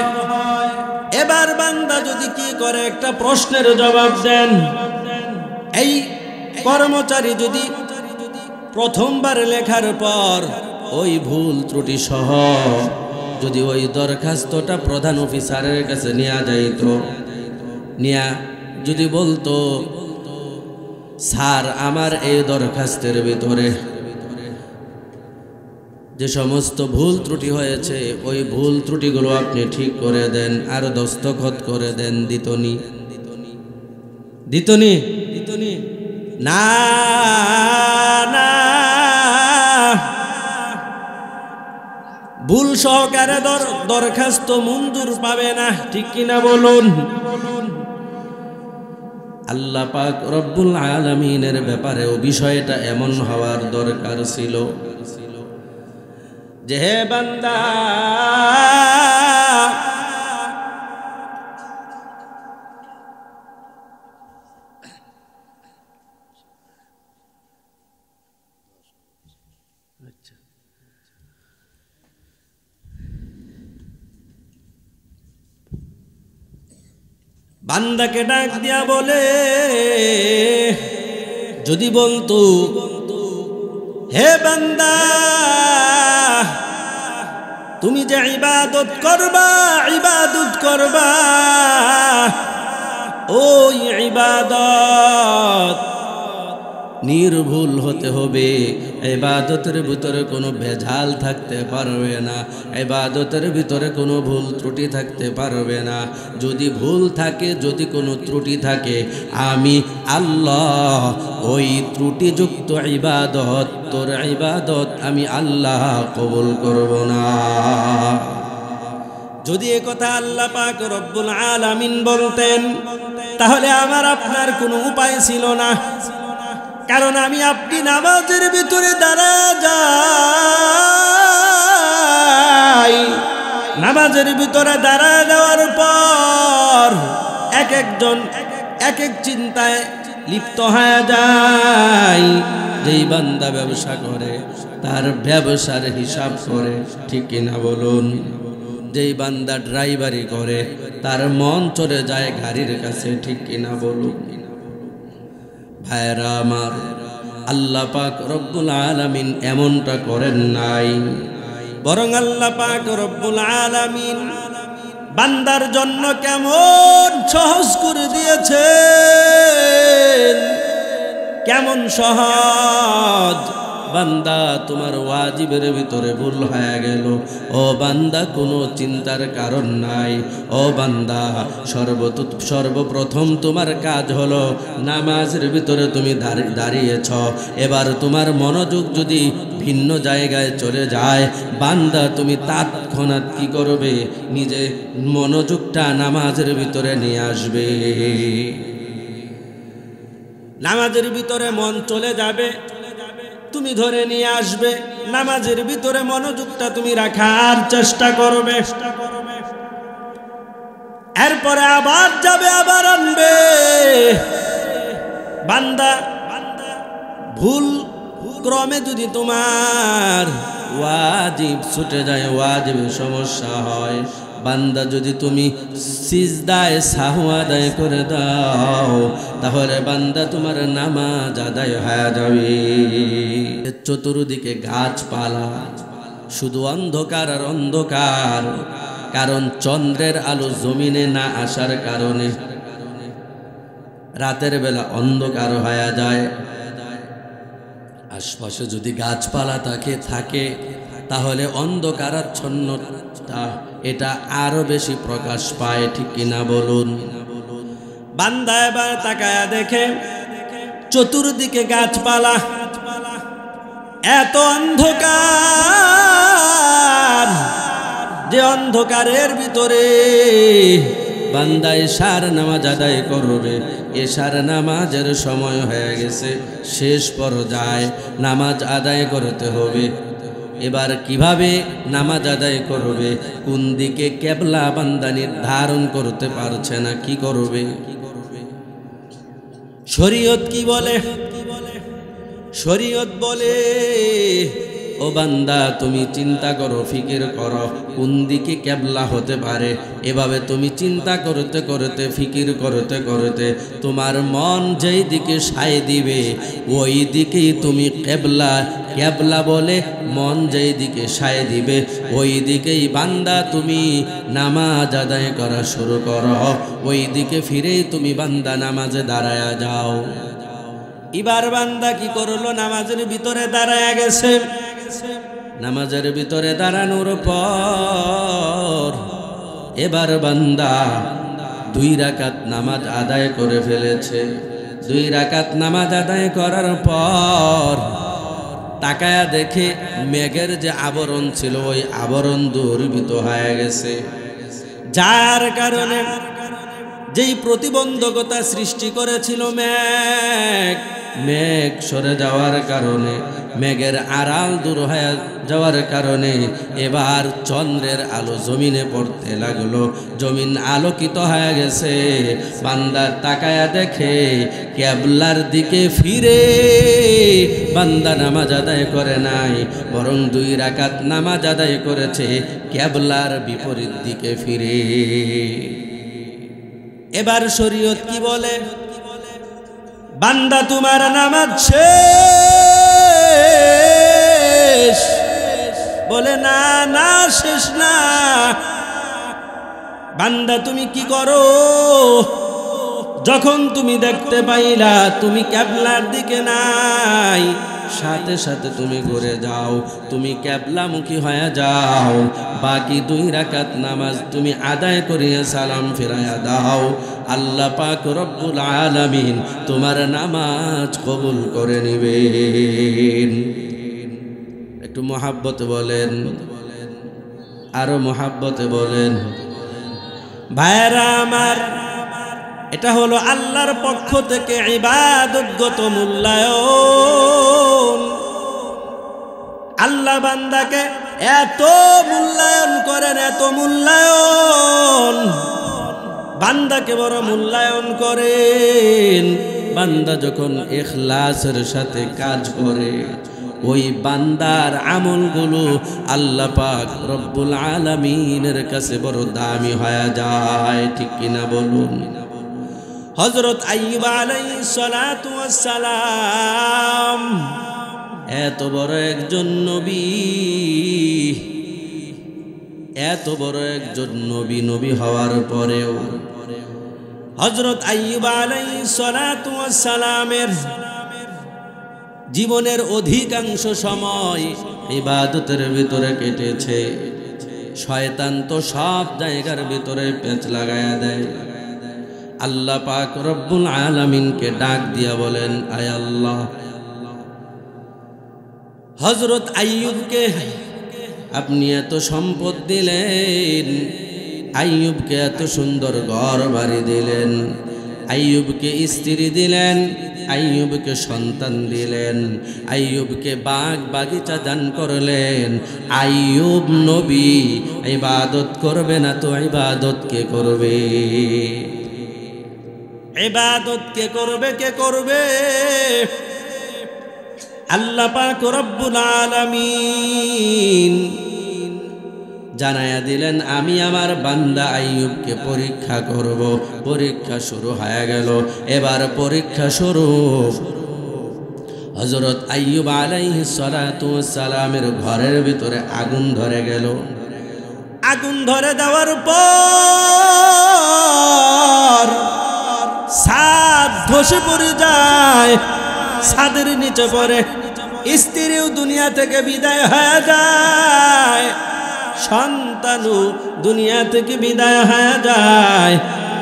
এবার বান্দা যদি কি করে? একটা প্রশ্নের জবাব দেন। এই কর্মচারী যদি প্রথমবার লেখার পর ওই ভুল ত্রুটি সহ যদি ওই দরখাস্তটা প্রধান অফিসারের কাছে নেওয়া যাইত, নিয়া যদি বলতো, স্যার আমার এই দরখাস্তের ভিতরে যে সমস্ত ভুল ত্রুটি হয়েছে, ওই ভুল ত্রুটিগুলো আপনি ঠিক করে দেন, আর দস্তখত করে দেন, দিতনি? না না, ভুল সহকারে দরখাস্ত মঞ্জুর পাবে না। ঠিক কিনা বলুন? আল্লাহ পাক রব্বুল আলামিনের ব্যাপারেও বিষয়টা এমন হওয়ার দরকার ছিল যে, হে বান্দা, বান্দাকে ডাক দিয়া বলে, যদি বলতো, হে বান্দা, তুমি যে ইবাদত করবা, ওই ইবাদত নির্ভুল হতে হবে, ইবাদতের ভিতরে কোনো ভেজাল থাকতে পারবে না, ইবাদতের ভিতরে কোনো ভুল ত্রুটি থাকতে পারবে না। যদি ভুল থাকে, যদি কোনো ত্রুটি থাকে, আমি আল্লাহ ওই ত্রুটিযুক্ত ইবাদত, তোর ইবাদত আমি আল্লাহ কবুল করব না। যদি এ কথা আল্লাহ পাক রব্বুল আলামিন বলতেন, তাহলে আমার আপনার কোনো উপায় ছিল না। কারণ আমি আপনি নামাজের ভিতরে দাঁড়া যাই, নামাজের ভিতরে দাঁড়া যাওয়ার পর এক একজন এক এক চিন্তায় লিপ্ত হয়ে যায়। যেই বান্দা ব্যবসা করে তার ব্যবসার হিসাব করে, ঠিক কিনা বলুন? যেই বান্দা ড্রাইভারি করে তার মন চলে যায় গাড়ির কাছে, ঠিক কিনা বলুন? ভাইরা আমার, আল্লাহ পাক রব্বুল আলামিন এমনটা করেন নাই, বরং আল্লাহ পাক রব্বুল আলামিন বান্দার জন্য কেমন সহজ করে দিয়েছেন, কেমন সহজ। বান্দা তোমার ওয়াজিবের ভিতরে ভুল হয়ে গেল, ও বান্দা কোনো চিন্তার কারণ নাই। ও বান্দা, সর্বপ্রথম তোমার কাজ হলো নামাজের ভিতরে তুমি দাঁড়িয়েছ, এবার তোমার মনোযোগ যদি ভিন্ন জায়গায় চলে যায়, বান্দা তুমি তৎক্ষণাৎ কি করবে? নিজে মনোযোগটা নামাজের ভিতরে নিয়ে আসবে। নামাজের ভিতরে মন চলে যাবে, তুমি ধরে নিয়ে আসবে। নামাজের ভিতরে মনোযোগটা তুমি রাখার চেষ্টা করবে, এরপরে আবার যাবে, আবার আনবে। বান্দা ভুল ক্রমে যদি তোমার ওয়াজিব ছুটে যায়, ওয়াজিবের সমস্যা হয়, বান্দা যদি তুমি সিজদায় সাহু আদায় করে দাও, তাহলে বান্দা তোমার নামাজ আদায় হয়ে যাবে। চতুর্দিকে গাছপালা, শুধু অন্ধকার আর অন্ধকার, কারণ চন্দ্রের আলো জমিনে না আসার কারণে রাতের বেলা অন্ধকার হয়ে যায়। আশপাশে যদি গাছপালা থাকে তাহলে অন্ধকারাচ্ছন্নতা এটা আরো বেশি প্রকাশ পায়, ঠিক কিনা বলুন? বান্দা এবার তাকায়া দেখে চতুর্দিকে গাছপালা, এত অন্ধকার, যে অন্ধকারের ভিতরে বান্দা এশার নামাজ আদায় করবে। এশার নামাজের সময় হয়ে গেছে, শেষ পর্যায়ে নামাজ আদায় করতে হবে। এবার কিভাবে নামাজ আদায় করবে, কোন দিকে কেবলা বান্দা নির্ধারণ করতে পারছে না, কি করবে? শরীয়ত কি বলে? শরীয়ত বলে, ও বান্দা তুমি চিন্তা করো, ফিকির করো কোন দিকে কেবলা হতে পারে। এভাবে তুমি চিন্তা করতে করতে, ফিকির করতে করতে তোমার মন যেই দিকে সায় দিবে ওই দিকেই তুমি কেবলা বলে মন যেই দিকে সায় দিবে ওই দিকেই বান্দা তুমি নামাজ আদায় করা শুরু করো। ওই দিকে ফিরেই তুমি বান্দা নামাজে দাঁড়ায়া যাও। এবার বান্দা কি করলো? নামাজের ভিতরে দাঁড়ায়া গেছে। নামাজের ভিতরে দাঁড়ানোর পর এবার বান্দা 2 রাকাত নামাজ আদায় করে ফেলেছে। 2 রাকাত নামাজ আদায় করার পর তাকায়া দেখে মেঘের যে আবরণ ছিল ওই আবরণ দূরীভূত হয়ে গেছে, যার কারণে যেই প্রতিবন্ধকতা সৃষ্টি করেছিল মেঘ সরে যাওয়ার কারণে, মেঘের আড়াল দূর হয়ে যাওয়ার কারণে এবার চন্দ্রের আলো জমিনে পড়তে লাগলো। জমিন আলোকিত হয়ে গেছে। বান্দা তাকায়া দেখে কেবলার দিকে ফিরে বান্দা নামাজ আদায় করে নাই, বরং 2 রাকাত নামাজ আদায় করেছে কেবলার বিপরীত দিকে ফিরে। এবার শরীয়ত কি বলে? বান্দা তোমার নামাজ শেষ। বলে না, না শেষ না। বান্দা তুমি কি করো? যখন তুমি দেখতে পাইলা তুমি কেবলার দিকে নাই, সাথে সাথে তুমি ঘুরে যাও, তুমি কেবলামুখী হয়ে যাও। বাকি 2 রাকাত নামাজ তুমি আদায় করিয়া সালাম ফিরাইয়া দাও। আল্লাহ পাক রব্বুল আলামিন তোমার নামাজ কবুল করে নিবেন। একটু মহাব্বতে বলেন, আরো মহাব্বতে বলেন। ভাইরা আমার, এটা হলো আল্লাহর পক্ষ থেকে ইবাদতগত মূল্যায়ন। আল্লাহ বান্দাকে এত মূল্যায়ন করেন, এত মূল্যায়ন, বান্দাকে বড় মূল্যায়ন করেন। বান্দা যখন ইখলাসের সাথে কাজ করে, ওই বান্দার আমলগুলো আল্লাহ পাক রব্বুল আলামিনের কাছে বড় দামি হয়ে যায়। ঠিক কিনা বলুন? হযরত আইয়ুব আলাইহিস সালাতু ওয়াস সালাম এত বড় একজন নবী, এত বড় একজন নবী হওয়ার পরেও হযরত আইয়ুব আলাইহিস সালাতু ওয়াস সালামের জীবনের অধিকাংশ সময় ইবাদতের ভিতরে কেটেছে। শয়তান তো সব জায়গার ভিতরে পেঁচ লাগায়া দেয়। আল্লাহ পাক রব্বুল আলামিনকে ডাক দিয়া বলেন, আয় আল্লাহ, হযরত আইয়ুবকে আপনি এত সম্পদ দিলেন, আইয়ুবকে এত সুন্দর ঘর বাড়ি দিলেন, আইয়ুবকে স্ত্রী দিলেন, আইয়ুবকে সন্তান দিলেন, আইয়ুবকে বাগ বাগিচা দান করলেন। আইয়ুব নবী ইবাদত করবে না তো ইবাদত কে করবে? ইবাদত কে করবে? কে করবে? আল্লাহ পাক রব্বুল আলামিন জানায়া দিলেন, আমি আমার বান্দা আইয়ুবকে পরীক্ষা করব। পরীক্ষা শুরু হয়ে গেল। এবার পরীক্ষা শুরু। হযরত আইয়ুব আলাইহিস সালাতু ওয়াস সালামের ঘরের ভিতরে আগুন ধরে গেল। আগুন ধরে দেওয়ার পর ছাদ ধসে পড়ে যায়, ছাদের নিচে পড়ে। স্ত্রীও দুনিয়া থেকে বিদায় হয়ে যায়, সন্তানও দুনিয়া থেকে বিদায় হয়ে যায়।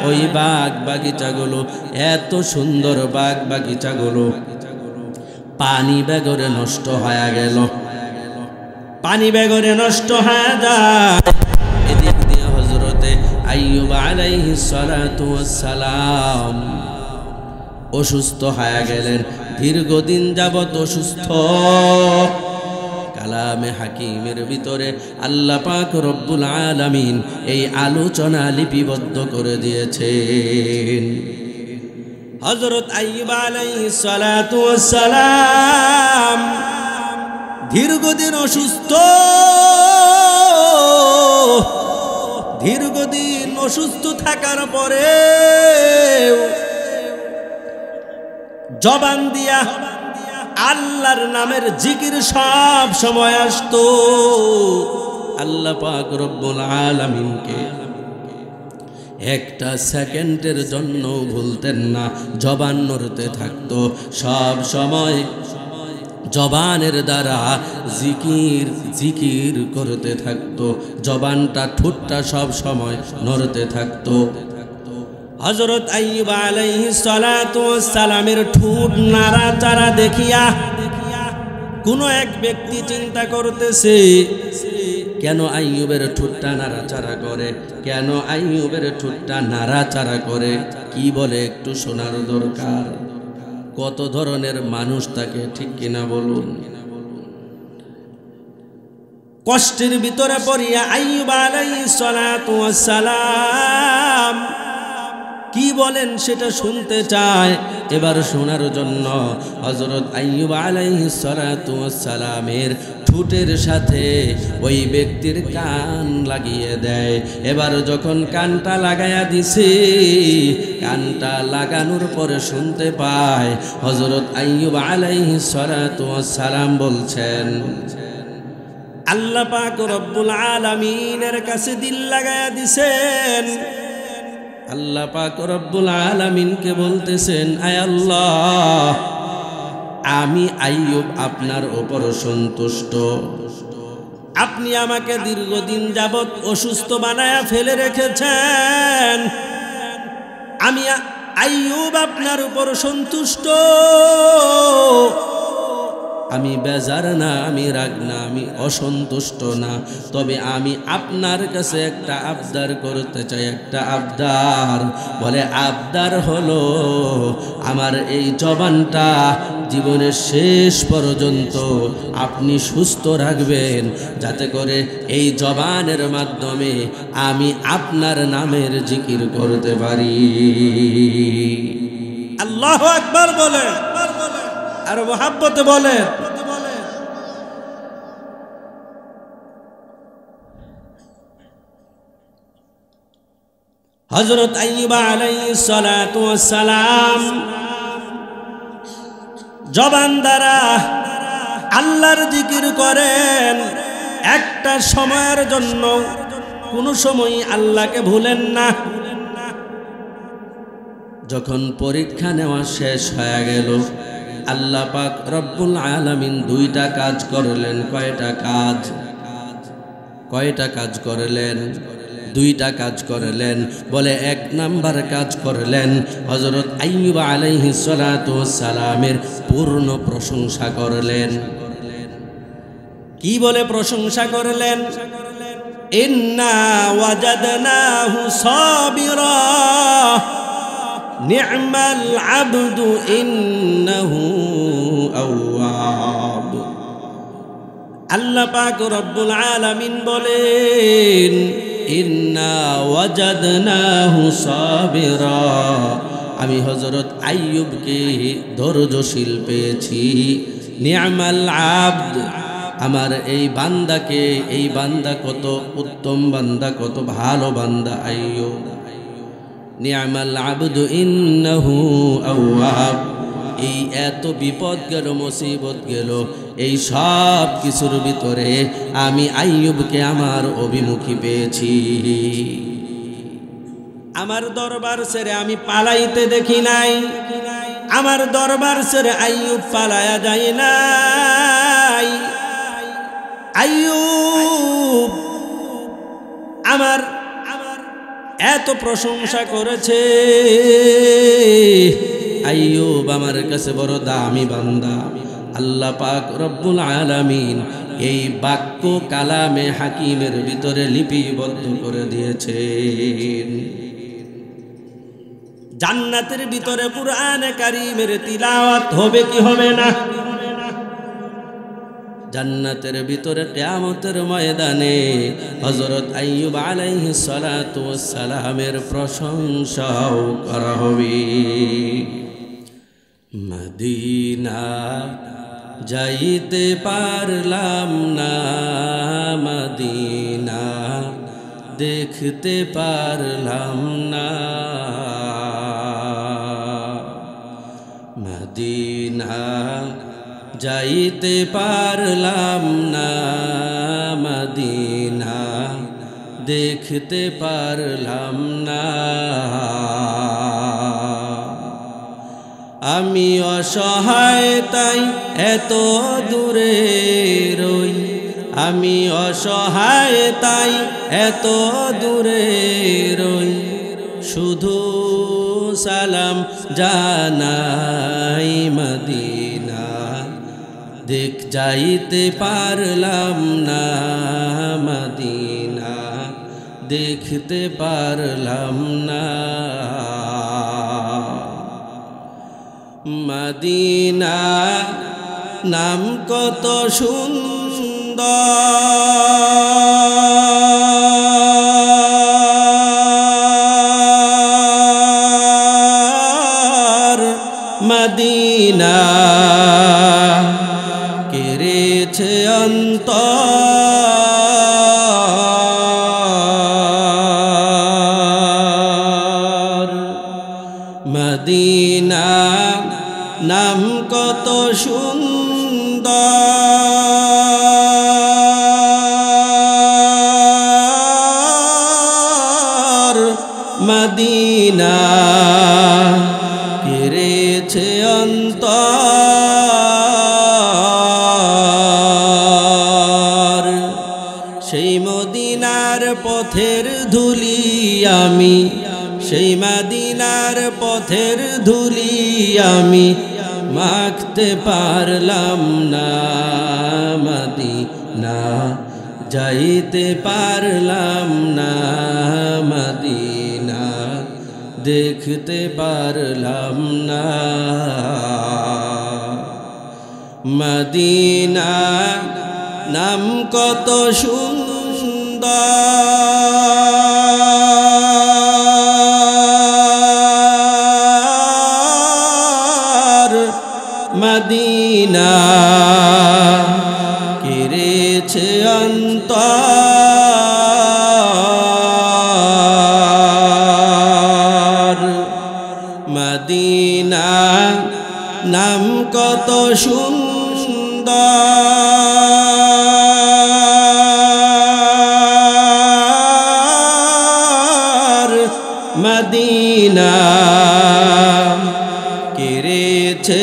ওই বাগ বাগিচাগুলো, এত সুন্দর বাগ বাগিচাগুলো পানি বেগরে নষ্ট হয়ে গেল, পানি বেগরে নষ্ট হয়ে যায়। এদিক দিয়ে হযরতে আইয়ুব আলাইহিস সালাতু ওয়াস সালাম অসুস্থ হয়ে গেলেন। দীর্ঘদিন যাবত অসুস্থ। কালামে হাকিমের ভিতরে আল্লাহ পাক রব্বুল আলামিন এই আলোচনা লিপিবদ্ধ করে দিয়েছেন। হযরত আইয়ুব আলাইহিস সালাতু ওয়াস সালাম দীর্ঘদিন অসুস্থ। দীর্ঘদিন অসুস্থ থাকার পরে জবান দিয়া আল্লাহর নামের জিকির সব সময় আসতো। আল্লাহ পাক রব্বুল আলামিনকে একটা সেকেন্ডের জন্য ভুলতেন না, জবান নড়তে থাকতো সব সময়। জবানের দ্বারা জিকির জিকির করতে থাকতো, জবানটা ঠোঁটটা সব সময় নড়তে থাকতো। হযরত আইয়ুব আলাইহিস সালাতু ওয়াস সালামের ঠোঁট নাড়াচাড়া দেখিয়া কোন এক ব্যক্তি চিন্তা করতেছে, কেন আইয়ুবের ঠোঁটটা নাড়াচাড়া করে, কেন আইয়ুবের ঠোঁটটা নাড়াচাড়া করে, কি বলে একটু শোনার দরকার। কত ধরনের মানুষ থাকে, ঠিক কিনা বলুন? কষ্টের ভিতরে পড়িয়া আইয়ুব আলাইহিস সালাতু ওয়াস সালাম কি বলেন সেটা শুনতে চায়। এবার শোনার জন্য হযরত আইয়ুব আলাইহিস সালাতু ওয়াস সালামের ঠোঁটের সাথে ওই ব্যক্তির কান লাগিয়ে দেয়। এবার যখন কানটা লাগায়া দিছে, কানটা লাগানোর পরে শুনতে পায় হযরত আইয়ুব আলাইহিস সালাতু ওয়াস সালাম বলছেন, আল্লাহ পাক রব্বুল আলামিনের কাছে দিল লাগায়া দিছেন। আল্লাহ পাক রব্বুল আলামিনকে বলতেছেন, আয় আল্লাহ, আমি আইয়ুব আপনার উপর সন্তুষ্ট। আপনি আমাকে দীর্ঘদিন যাবত অসুস্থ বানায়া ফেলে রেখেছেন। আমি আইয়ুব আপনার উপর সন্তুষ্ট। আমি বেজার না, আমি রাগ না, আমি অসন্তুষ্ট না, তবে আমি আপনার কাছে একটা আবদার করতে চাই, একটা আবদার। বলে আবদার হলো আমার এই জবানটা জীবনের শেষ পর্যন্ত আপনি সুস্থ রাখবেন, যাতে করে এই জবানের মাধ্যমে আমি আপনার নামের জিকির করতে পারি। আল্লাহু আকবার বলে, আর মুহাব্বতে বলে। হযরত আইয়ুব আলাইহিস সালাতু ওয়াস সালাম জবান দ্বারা আল্লাহর জিকির করেন, একটা সময়ের জন্য কোনো সময় আল্লাহকে ভুলেন না। যখন পরীক্ষা নেওয়া শেষ হয়ে গেল, আল্লাহ পাক রব্বুল আলামিন দুইটা কাজ করলেন। কয়টা কাজ করলেন? দুইটা কাজ করলেন। বলে এক নাম্বার কাজ করলেন, হযরত আইয়ুব আলাইহিস সালাতু ওয়াস সালামের পূর্ণ প্রশংসা করলেন। কি বলে প্রশংসা করলেন? ইন্না ওয়াজাদনাহু সাবিরা নি'মাল আবদু ইন্নাহু আওয়াব। আল্লাহ পাক রব্বুল আলামিন বলেন, ইন্না ওয়াজাদনাহু সাবিরা, আমি হযরত আইয়ুবকে ধৈর্যশীল পেয়েছি। নি'মাল আবদ, আমার এই বান্দাকে, এই বান্দা কত উত্তম বান্দা, কত ভালো বান্দা আইয়ুব। নি'মাল আবদু ইন্নাহু আওয়াব। এই এত বিপদ গেল, মুসিবত গেল, এই সব কিছুর ভিতরে আমি আইয়ুবকে আমার অভিমুখী পেয়েছি। আমার দরবার ছেড়ে আমি পালাইতে দেখি নাই, আমার দরবার ছেড়ে আইয়ুব পালায়া যায় নাই। আইয়ুব আমার এত প্রশংসা করেছে। আইয়ুব আমার কাছে বড় দামি বান্দা। আল্লাহ পাক রব্বুল আলামিন এই বাক্য কালামে হাকিমের ভিতরে লিপিবদ্ধ করে দিয়েছেন। জান্নাতের ভিতরে কুরআনে কারীমের তিলাওয়াত হবে কি হবে না? জান্নাতের ভিতরে কিয়ামতের ময়দানে হযরত আইয়ুব আলাইহিস সালাতু ওয়াস সালামের প্রশংসাও করা হবে। মদিনা যাইতে পারলাম না, মদিনা দেখতে পারলাম না, মদিনা যাইতে পারলাম না, মদিনা দেখতে পারলাম না। আমি অসহায় তাই এত দূরে রই, আমি অসহায় তাই এত দূরে রই, শুধু সালাম জানাই মদিনা দেখ যাইতে পারলাম না, মদিনা দেখতে পারলাম না। মদিনা নাম কত সুন্দর, মদিনা কেড়েছে অন্তর। মদিনা নাম কত সুন্দর, মদিনা কেড়েছে অন্তর। সেই মদিনার পথের ধুলি আমি, সেই মদিনার পথের ধুলি আমি মাখতে পারলাম না মদিনা যাইতে পারলাম না মদিনা দেখতে পারলাম না মদিনা নাম কত সুন্দর মদিনা কেড়েছে অন্তর মদিনা নাম কত সুন্দর মদিনা কেড়েছে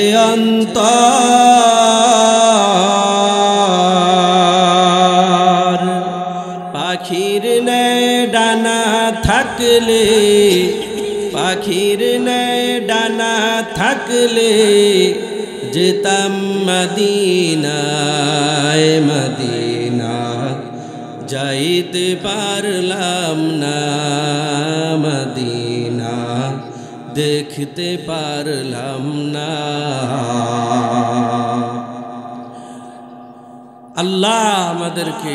অন্তর পাখির ন্যায় ডানা থাকলে পাখির ন্যায় ডানা থাকলে যেতাম মদিনায় মদিনা যাইতে পারলাম না মদিনা দেখতে পারলাম না আল্লাহ আমাদেরকে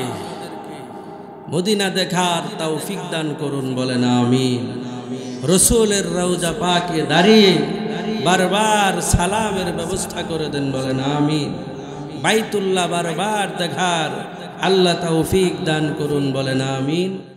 মদিনা দেখার তৌফিক দান করুন বলেন আমিন রসুলের রওজা পাকে দাঁড়িয়ে বারবার সালামের ব্যবস্থা করে দেন বলেন আমিন বাইতুল্লাহ বারবার দেখার আল্লাহ তৌফিক দান করুন বলেন আমিন।